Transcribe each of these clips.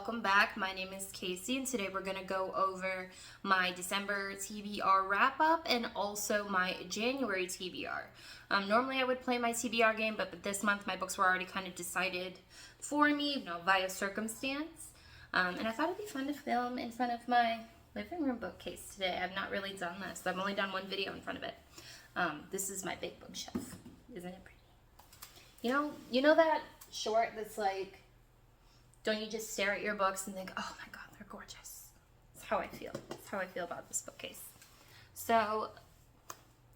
welcome back. My name is Casey, and today we're going to go over my December TBR wrap-up and also my January TBR. Normally I would play my TBR game, but this month my books were already kind of decided for me, via circumstance. And I thought it'd be fun to film in front of my living room bookcase today. I've not really done this. I've only done one video in front of it. This is my big bookshelf. Isn't it pretty? You know that short that's like, don't you just stare at your books and think, oh my god, they're gorgeous. That's how I feel. That's how I feel about this bookcase. So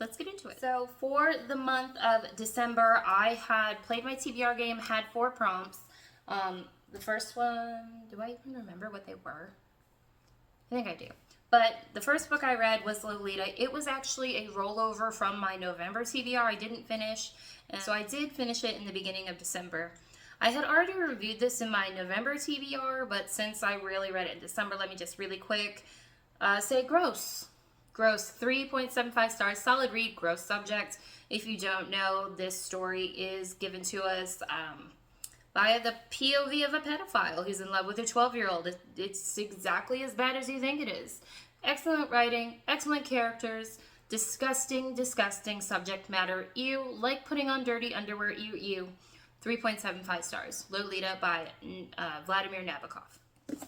let's get into it. So for the month of December, I had played my TBR game, had 4 prompts. The first one, do I even remember what they were? I think I do. But the first book I read was Lolita. It was actually a rollover from my November TBR. I didn't finish, and so I did finish it in the beginning of December. I had already reviewed this in my November TBR, but since I really read it in December, let me just really quick say gross. Gross, 3.75 stars, solid read, gross subject. If you don't know, this story is given to us via the POV of a pedophile who's in love with a 12-year-old. It's exactly as bad as you think it is. Excellent writing, excellent characters, disgusting, disgusting subject matter. Ew, like putting on dirty underwear, ew, ew. 3.75 stars. Lolita by Vladimir Nabokov.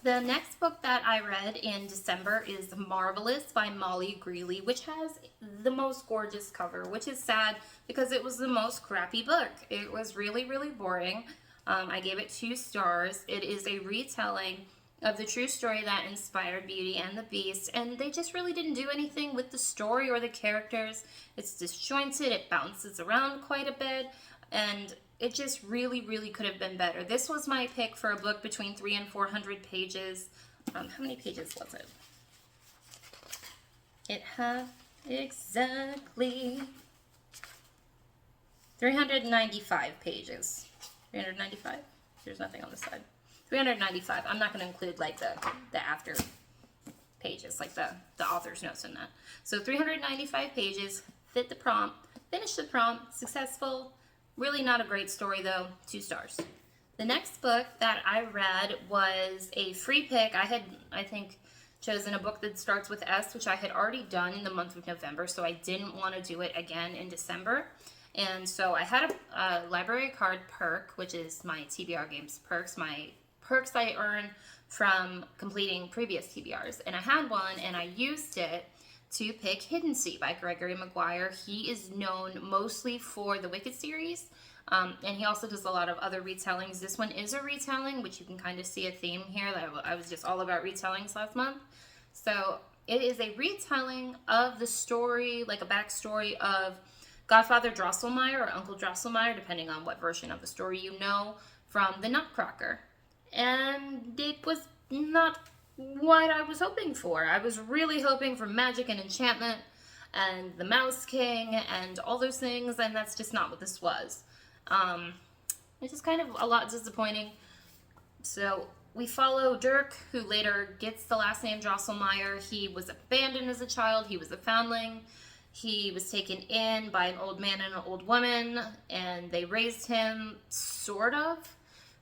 The next book that I read in December is Marvelous by Molly Greeley, which has the most gorgeous cover, which is sad because it was the most crappy book. It was really, really boring. I gave it 2 stars. It is a retelling of the true story that inspired Beauty and the Beast, and they just really didn't do anything with the story or the characters. It's disjointed, it bounces around quite a bit, and it just really, really could have been better. This was my pick for a book between 300 and 400 pages. How many pages was it? It had exactly 395 pages. 395? There's nothing on the side. 395. I'm not going to include like the after pages, like the author's notes in that. So 395 pages, fit the prompt, finished the prompt, successful. Really not a great story though, 2 stars. The next book that I read was a free pick. I had, I think, chosen a book that starts with S, which I had already done in the month of November, so I didn't want to do it again in December. And so I had a library card perk, which is my TBR games perks, my perks I earn from completing previous TBRs. And I had one, and I used it to pick Hidden Sea by Gregory Maguire. He is known mostly for the Wicked series, and he also does a lot of other retellings. This one is a retelling, which you can kind of see a theme here. That I was just all about retellings last month. So it is a retelling of the story, like a backstory of Godfather Drosselmeyer or Uncle Drosselmeyer, depending on what version of the story you know, from the Nutcracker. And it was not what I was hoping for. I was really hoping for magic and enchantment and the Mouse King and all those things, and that's just not what this was. It's just kind of a lot disappointing. So we follow Dirk, who later gets the last name Drosselmeyer. He was abandoned as a child. He was a foundling. He was taken in by an old man and an old woman, and they raised him, sort of.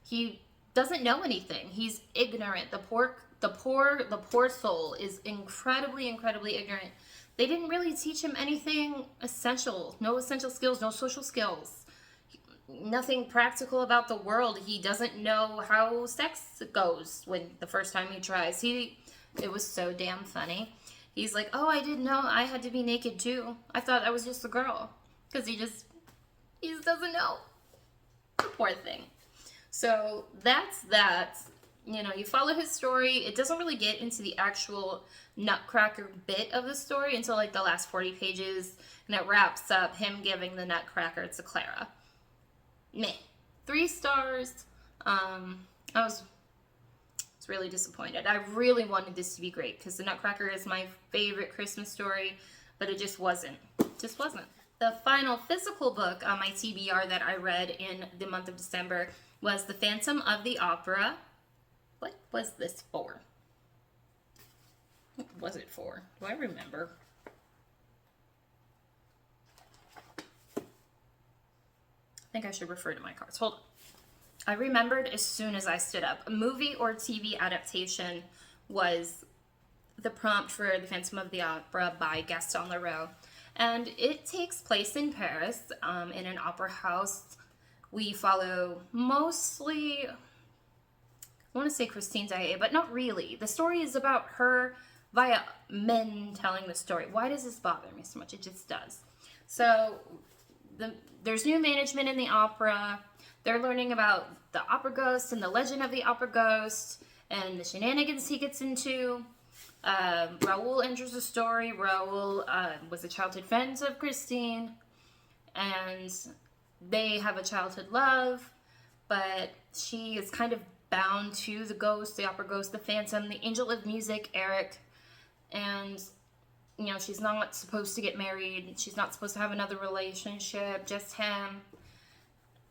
He doesn't know anything. He's ignorant. The poor soul is incredibly, incredibly ignorant. They didn't really teach him anything essential. No essential skills, no social skills. Nothing practical about the world. He doesn't know how sex goes when the first time he tries. It was so damn funny. He's like, oh, I didn't know I had to be naked too. I thought I was just a girl. Because he just doesn't know. The poor thing. So that's that. You follow his story. It doesn't really get into the actual Nutcracker bit of the story until like the last 40 pages. And it wraps up him giving the Nutcracker to Clara. Meh. 3 stars. I was really disappointed. I really wanted this to be great because the Nutcracker is my favorite Christmas story, but it just wasn't. Just wasn't. The final physical book on my TBR that I read in the month of December was The Phantom of the Opera. What was this for? What was it for? Do I remember? I think I should refer to my cards. Hold on. I remembered as soon as I stood up. A movie or TV adaptation was the prompt for The Phantom of the Opera by Gaston Leroux. And it takes place in Paris, in an opera house. We follow mostly, I want to say Christine Daae, but not really. The story is about her via men telling the story. Why does this bother me so much? It just does. So there's new management in the opera. They're learning about the opera ghost and the legend of the opera ghost and the shenanigans he gets into. Raoul enters the story. Raoul was a childhood friend of Christine, and they have a childhood love, but she is kind of bound to the ghost, the opera ghost, the phantom, the angel of music, Eric, and she's not supposed to get married. She's not supposed to have another relationship, just him.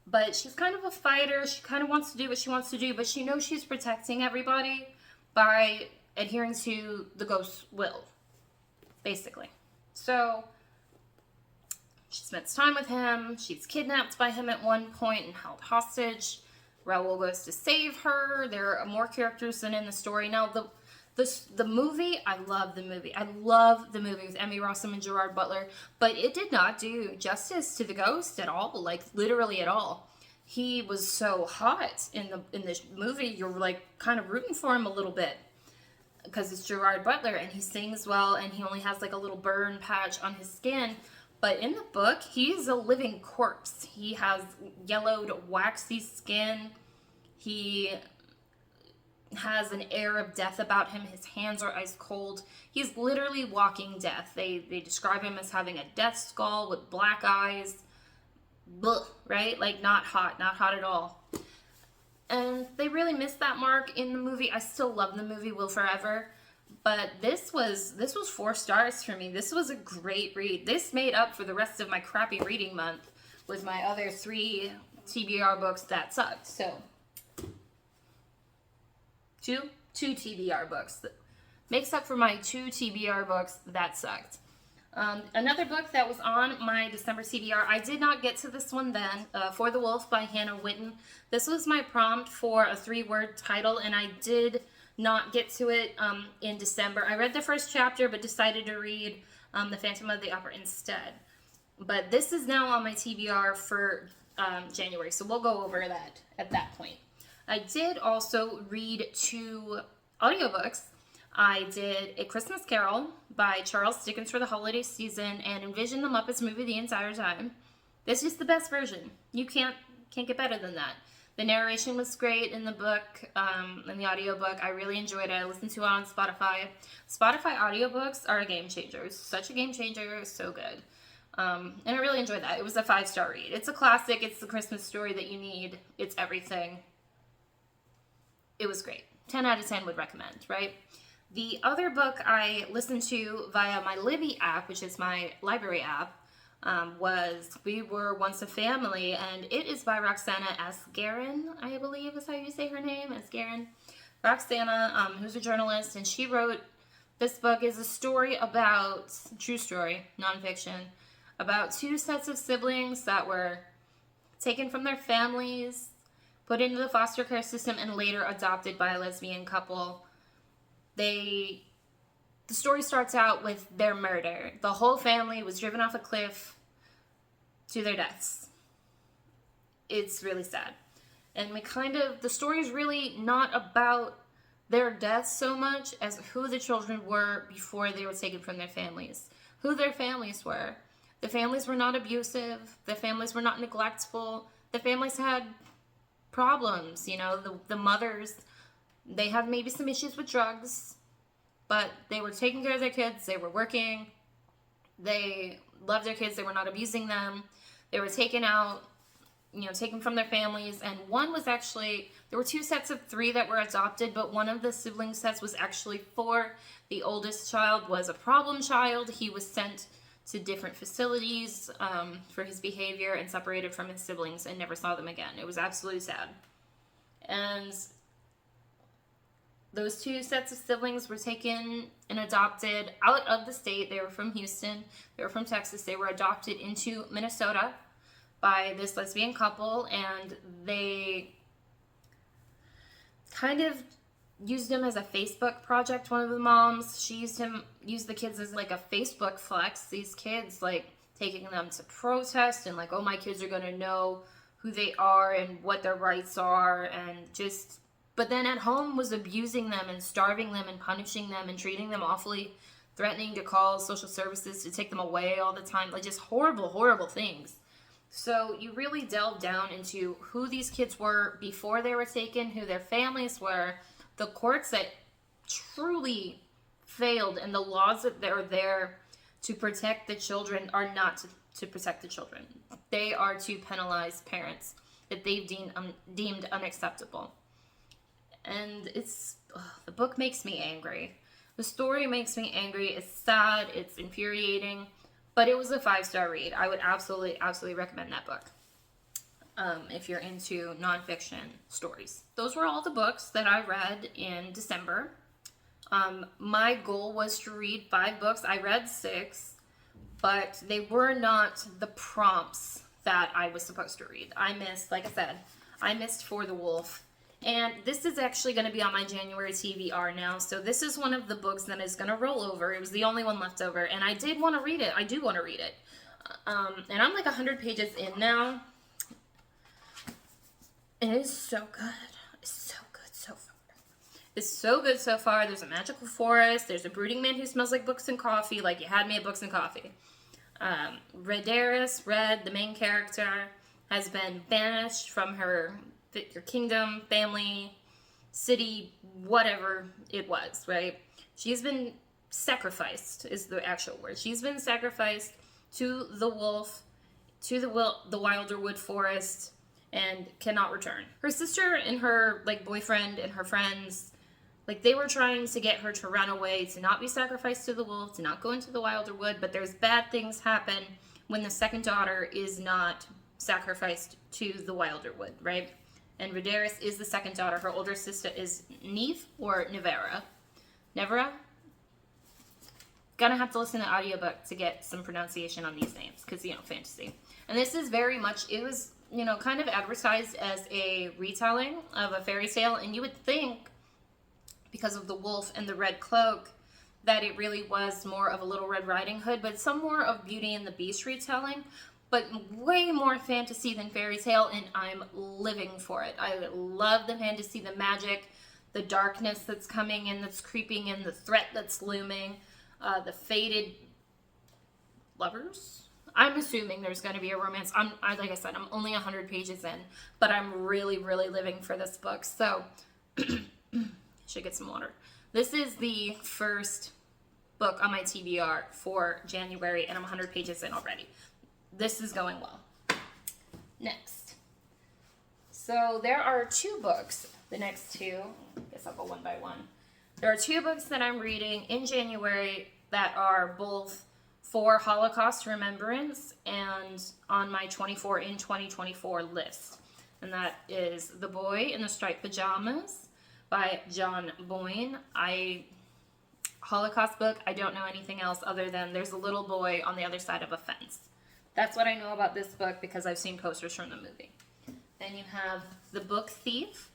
But she's kind of a fighter. She kind of wants to do what she wants to do, but she knows she's protecting everybody by adhering to the ghost's will, basically. So she spends time with him. She's kidnapped by him at one point and held hostage. Raoul goes to save her. There are more characters than in the story. Now, the movie, I love the movie. I love the movie with Emmy Rossum and Gerard Butler, but it did not do justice to the ghost at all, like literally at all. He was so hot in this movie. You're like kind of rooting for him a little bit because it's Gerard Butler and he sings well and he only has like a little burn patch on his skin. But in the book, he's a living corpse. He has yellowed, waxy skin. He has an air of death about him. His hands are ice cold. He's literally walking death. They describe him as having a death skull with black eyes. Blech, right? Like not hot at all. And they really missed that mark in the movie. I still love the movie, will forever. But this was 4 stars for me. This was a great read. This made up for the rest of my crappy reading month with my other 3 TBR books that sucked. So, two TBR books. Makes up for my 2 TBR books that sucked. Another book that was on my December TBR, I did not get to this one then, For the Wolf by Hannah Whitten. This was my prompt for a 3-word title, and I did not get to it in December. I read the first chapter, but decided to read The Phantom of the Opera instead. But this is now on my TBR for January, so we'll go over that at that point. I did also read 2 audiobooks. I did A Christmas Carol by Charles Dickens for the holiday season and envisioned the Muppets movie the entire time. This is the best version. You can't get better than that. The narration was great in the book, in the audiobook. I really enjoyed it. I listened to it on Spotify. Spotify audiobooks are a game changer. It's such a game changer. It's so good. And I really enjoyed that. It was a 5-star read. It's a classic. It's the Christmas story that you need. It's everything. It was great. 10 out of 10 would recommend, right? The other book I listened to via my Libby app, which is my library app, was We Were Once a Family, and it is by Roxana Asgarin, I believe is how you say her name, Asgarin. Roxana, who's a journalist, and she wrote, this book is a story about, true story, nonfiction, about 2 sets of siblings that were taken from their families, put into the foster care system, and later adopted by a lesbian couple. The story starts out with their murder. The whole family was driven off a cliff to their deaths. It's really sad. And the story is really not about their deaths so much as who the children were before they were taken from their families. Who their families were. The families were not abusive. The families were not neglectful. The families had problems, the mothers, they had maybe some issues with drugs, but they were taking care of their kids, they were working, they loved their kids, they were not abusing them, they were taken out, taken from their families, and one was actually, there were 2 sets of 3 that were adopted, but one of the sibling sets was actually 4. The oldest child was a problem child. He was sent to different facilities for his behavior and separated from his siblings and never saw them again. It was absolutely sad. And those 2 sets of siblings were taken and adopted out of the state. They were from Houston. They were from Texas. They were adopted into Minnesota by this lesbian couple, and they kind of used him as a Facebook project. One of the moms, she used the kids as like a Facebook flex. These kids, like, taking them to protest and like, oh, my kids are gonna know who they are and what their rights are, and just, but then at home was abusing them and starving them and punishing them and treating them awfully, threatening to call social services to take them away all the time, like just horrible, horrible things. So you really delve down into who these kids were before they were taken, who their families were, the courts that truly failed, and the laws that are there to protect the children are not to protect the children. They are to penalize parents that they've deemed unacceptable. And the book makes me angry. The story makes me angry. It's sad. It's infuriating. But it was a 5-star read. I would absolutely, absolutely recommend that book. If you're into nonfiction stories. Those were all the books that I read in December. My goal was to read 5 books. I read 6, but they were not the prompts that I was supposed to read. I missed, like I said, I missed For the Wolf. And this is actually going to be on my January TBR now. So this is one of the books that is going to roll over. It was the only one left over. And I did want to read it. I do want to read it. And I'm like 100 pages in now. And it is so good. It's so good so far. It's so good so far. There's a magical forest. There's a brooding man who smells like books and coffee. Like you had me at books and coffee. Rhaedaris, Red, the main character, has been banished from her kingdom, family, city, whatever it was, right? She's been sacrificed, is the actual word. She's been sacrificed to the wolf, to the Wilderwood forest, and cannot return. Her sister and her like boyfriend and her friends, like they were trying to get her to run away, to not be sacrificed to the wolf, to not go into the Wilderwood, but there's bad things happen when the second daughter is not sacrificed to the Wilderwood, right? And Rhaedaris is the second daughter. Her older sister is Neve or Nevera. Nevera? Gonna have to listen to the audiobook to get some pronunciation on these names, because, you know, fantasy. And this is very much, it was, you know, kind of advertised as a retelling of a fairy tale, and you would think, because of the wolf and the red cloak, that it really was more of a Little Red Riding Hood, but some more of Beauty and the Beast retelling, but way more fantasy than fairy tale, and I'm living for it. I love the fantasy, the magic, the darkness that's coming in, that's creeping in, the threat that's looming, the fated lovers. I'm assuming there's going to be a romance. Like I said, I'm only 100 pages in, but I'm really, really living for this book. So, should get some water. This is the first book on my TBR for January, and I'm 100 pages in already. This is going well. Next. So there are 2 books. The next 2, I guess I'll go one by one. There are 2 books that I'm reading in January that are both for Holocaust remembrance and on my 24 in 2024 list. And that is The Boy in the Striped Pajamas by John Boyne. Holocaust book, I don't know anything else other than there's a little boy on the other side of a fence. That's what I know about this book because I've seen posters from the movie. Then you have The Book Thief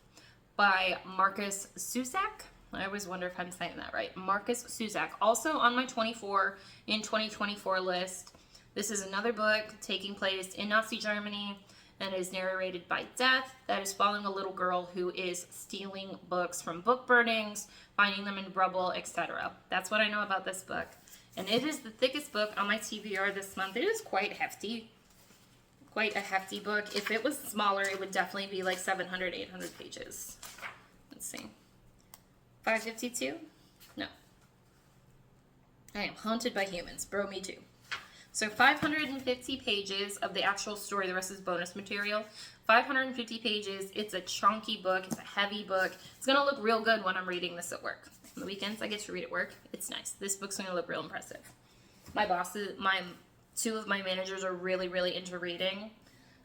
by Marcus Cusack. I always wonder if I'm saying that right. Marcus Cusack, also on my 24 in 2024 list. This is another book taking place in Nazi Germany and is narrated by Death, that is following a little girl who is stealing books from book burnings, finding them in rubble, etc. That's what I know about this book. And it is the thickest book on my TBR this month. It is quite hefty. Quite a hefty book. If it was smaller, it would definitely be like 700, 800 pages. Let's see. 552? No. I am haunted by humans. Bro, me too. So 550 pages of the actual story. The rest is bonus material. 550 pages. It's a chunky book. It's a heavy book. It's going to look real good when I'm reading this at work. On the weekends, I get to read at work. It's nice. This book's going to look real impressive. My bosses, 2 of my managers are really, really into reading.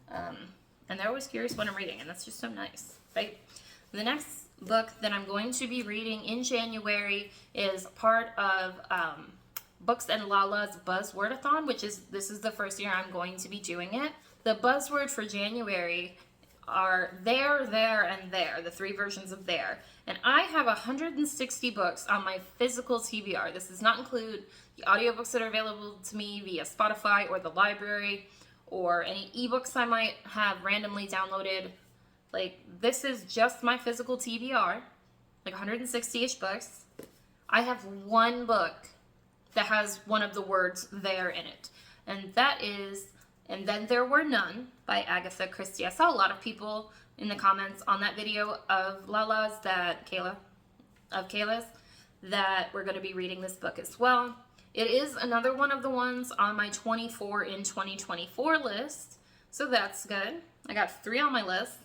And they're always curious what I'm reading, and that's just so nice, right? The next book that I'm going to be reading in January is part of Books and Lala's Buzzwordathon, this is the first year I'm going to be doing it. The buzzword for January are There, There, and There, the 3 versions of There. And I have 160 books on my physical TBR. This does not include the audiobooks that are available to me via Spotify or the library, or any ebooks I might have randomly downloaded. Like, this is just my physical TBR, like 160-ish books. I have one book that has one of the words there in it, and that is And Then There Were None by Agatha Christie. I saw a lot of people in the comments on that video of Kayla's that we're going to be reading this book as well. It is another one of the ones on my 24 in 2024 list, so that's good. I got 3 on my list.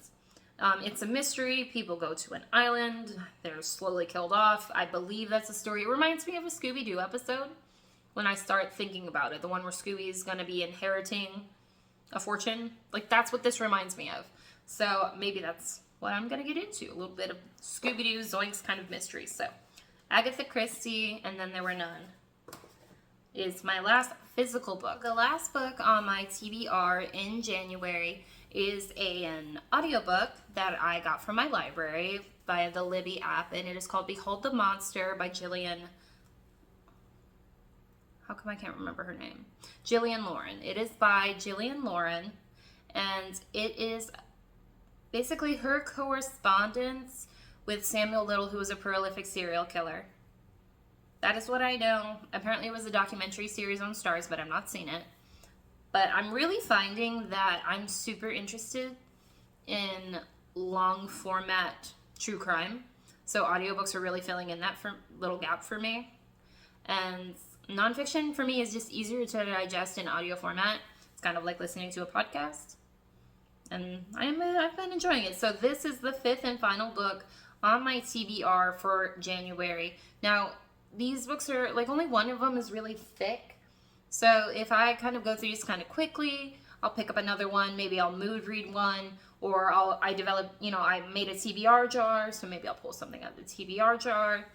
It's a mystery. People go to an island. They're slowly killed off. I believe that's a story. It reminds me of a Scooby-Doo episode when I start thinking about it. The one where Scooby's going to be inheriting a fortune. Like, that's what this reminds me of. So maybe that's what I'm going to get into. A little bit of Scooby-Doo, Zoinks kind of mystery. So Agatha Christie, And Then There Were None is my last physical book. The last book on my TBR in January is an audiobook that I got from my library via the Libby app, and it is called Behold the Monster by Gillian. How come I can't remember her name? Gillian Lauren. It is by Gillian Lauren, and it is basically her correspondence with Samuel Little, who was a prolific serial killer. That is what I know. Apparently it was a documentary series on Starz, but I've not seen it. But I'm really finding that I'm super interested in long format true crime. So audiobooks are really filling in that little gap for me. And nonfiction for me is just easier to digest in audio format. It's kind of like listening to a podcast. And I've been enjoying it. So this is the 5th and final book on my TBR for January. Now, these books are, like, only one of them is really thick. So if I kind of go through these kind of quickly, I'll pick up another one. Maybe I'll mood read one, or I made a TBR jar, so maybe I'll pull something out of the TBR jar.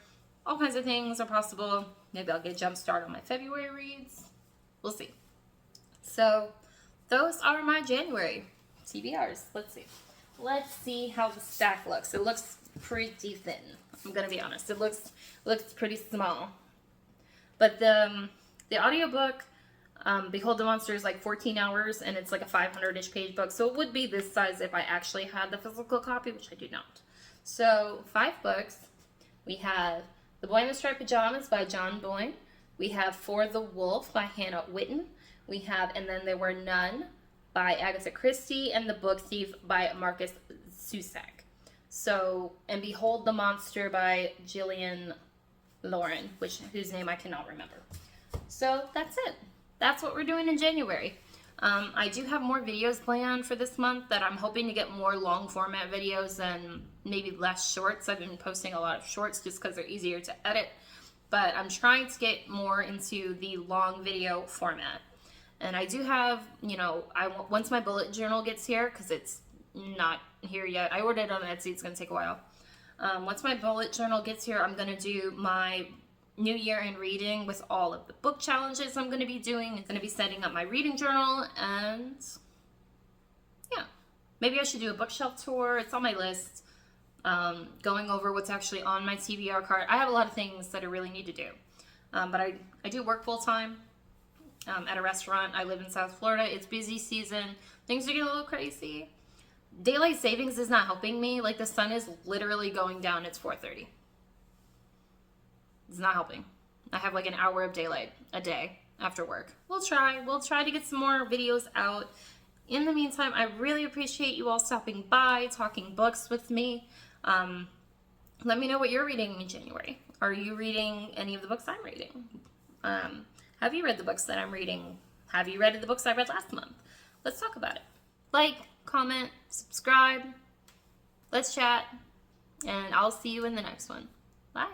All kinds of things are possible. Maybe I'll get a jump start on my February reads. We'll see. So those are my January TBRs. Let's see. Let's see how the stack looks. It looks pretty thin. I'm gonna be honest. It looks pretty small. But the audiobook, Behold the Monster, is like 14 hours, and it's like a 500-ish page book. So it would be this size if I actually had the physical copy, which I do not. So 5 books. We have The Boy in the Striped Pajamas by John Boyne. We have For the Wolf by Hannah Whitten. We have And Then There Were None by Agatha Christie, and The Book Thief by Marcus Zusak. So, and Behold the Monster by Gillian Lauren, whose name I cannot remember. So that's it. That's what we're doing in January. I do have more videos planned for this month that I'm hoping to get more long format videos and maybe less shorts. I've been posting a lot of shorts just because they're easier to edit. But I'm trying to get more into the long video format. And I do have, once my bullet journal gets here, because it's not here yet. I ordered it on Etsy. It's going to take a while. Once my bullet journal gets here, I'm going to do my New Year in Reading with all of the book challenges I'm going to be doing. I'm going to be setting up my reading journal, and yeah, maybe I should do a bookshelf tour. It's on my list. Going over what's actually on my TBR card. I have a lot of things that I really need to do. But I do work full time at a restaurant. I live in South Florida. It's busy season. Things are getting a little crazy. Daylight savings is not helping me. Like, the sun is literally going down. It's 4:30. It's not helping. I have like an hour of daylight a day after work. We'll try to get some more videos out. In the meantime, I really appreciate you all stopping by, talking books with me. Let me know what you're reading in January. Are you reading any of the books I'm reading? Have you read the books that I'm reading? Have you read the books I read last month? Let's talk about it. Like, comment, subscribe. Let's chat. And I'll see you in the next one. Bye.